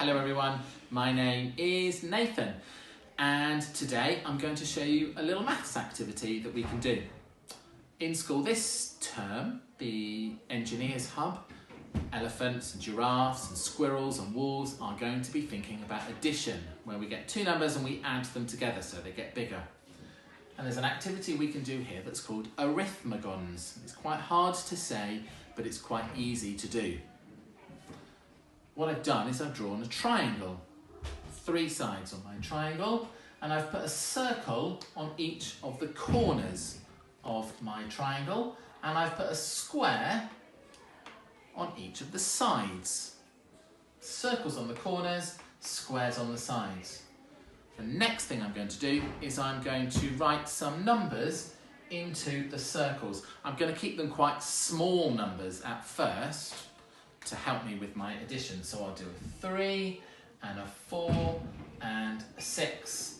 Hello everyone, my name is Nathan and today I'm going to show you a little maths activity that we can do. In school this term, the Engineers Hub, elephants and giraffes and squirrels and wolves are going to be thinking about addition, where we get two numbers and we add them together so they get bigger. And there's an activity we can do here that's called Arithmagons. It's quite hard to say, but it's quite easy to do. What I've done is I've drawn a triangle, 3 sides on my triangle, and I've put a circle on each of the corners of my triangle, and I've put a square on each of the sides. Circles on the corners, squares on the sides. The next thing I'm going to do is I'm going to write some numbers into the circles. I'm going to keep them quite small numbers at first to help me with my addition. So I'll do a 3 and a 4 and a 6.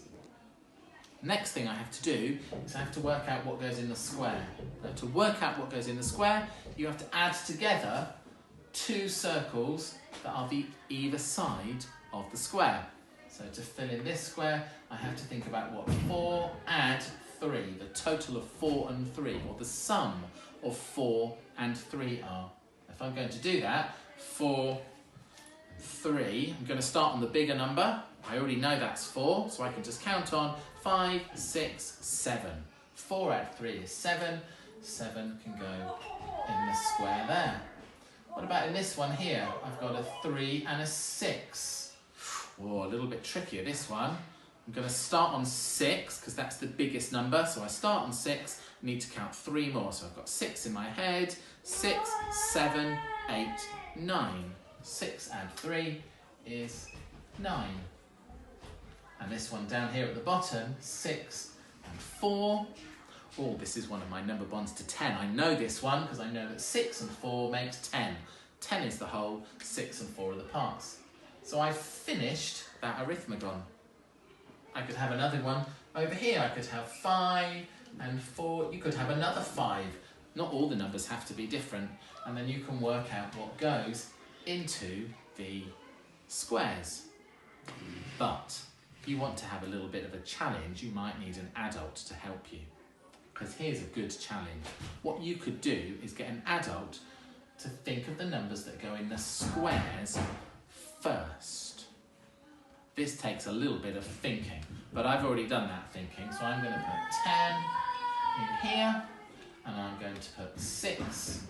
Next thing I have to do is I have to work out what goes in the square. Now, to work out what goes in the square, you have to add together 2 circles that are the either side of the square. So to fill in this square, I have to think about what 4 add 3, the total of 4 and 3, or the sum of 4 and 3 are. If I'm going to do that, 4, 3, I'm going to start on the bigger number. I already know that's 4, so I can just count on 5, 6, 7. 4 add 3 is 7. 7 can go in the square there. What about in this one here? I've got a 3 and a 6. Oh, a little bit trickier this one. I'm going to start on 6 because that's the biggest number. So I start on 6, I need to count 3 more. So I've got 6 in my head. 6, 7, 8, 9. 6 add 3 is 9. And this one down here at the bottom, 6 and 4. Oh, this is one of my number bonds to 10. I know this one because I know that 6 and 4 makes 10. 10 is the whole, 6 and 4 are the parts. So I've finished that arithmagon. I could have another one over here. I could have 5 and 4. You could have another 5. Not all the numbers have to be different. And then you can work out what goes into the squares. But if you want to have a little bit of a challenge, you might need an adult to help you. Because here's a good challenge. What you could do is get an adult to think of the numbers that go in the squares first. This takes a little bit of thinking, but I've already done that thinking, so I'm going to put 10 in here, and I'm going to put 6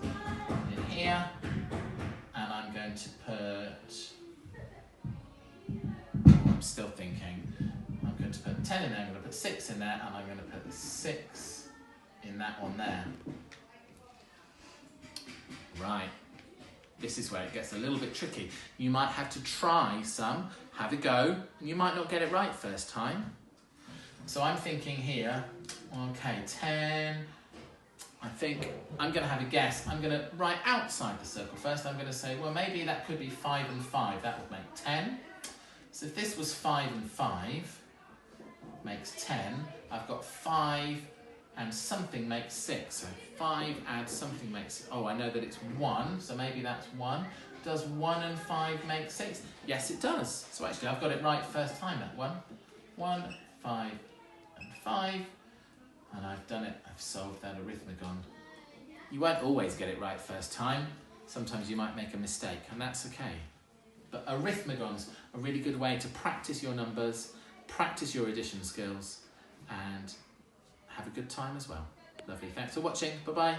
in here, and I'm going to put, I'm still thinking, I'm going to put 10 in there, I'm going to put 6 in there, and I'm going to put 6 in that one there. Right. This is where it gets a little bit tricky. You might have to try some, have a go, and you might not get it right first time. So I'm thinking here, okay, 10, I think I'm going to have a guess. I'm going to write outside the circle first. I'm going to say, well, maybe that could be 5 and 5. That would make 10. So if this was 5 and 5, makes 10. I've got 5 and something makes 6. So 5 adds something makes, oh, I know that it's 1, so maybe that's 1. Does 1 and 5 make 6? Yes, it does. So actually, I've got it right first time, that one. 1, 5, and 5. And I've done it. I've solved that arithmagon. You won't always get it right first time. Sometimes you might make a mistake, and that's okay. But arithmagons are a really good way to practice your numbers, practice your addition skills, and have a good time as well. Lovely. Thanks for watching. Bye-bye.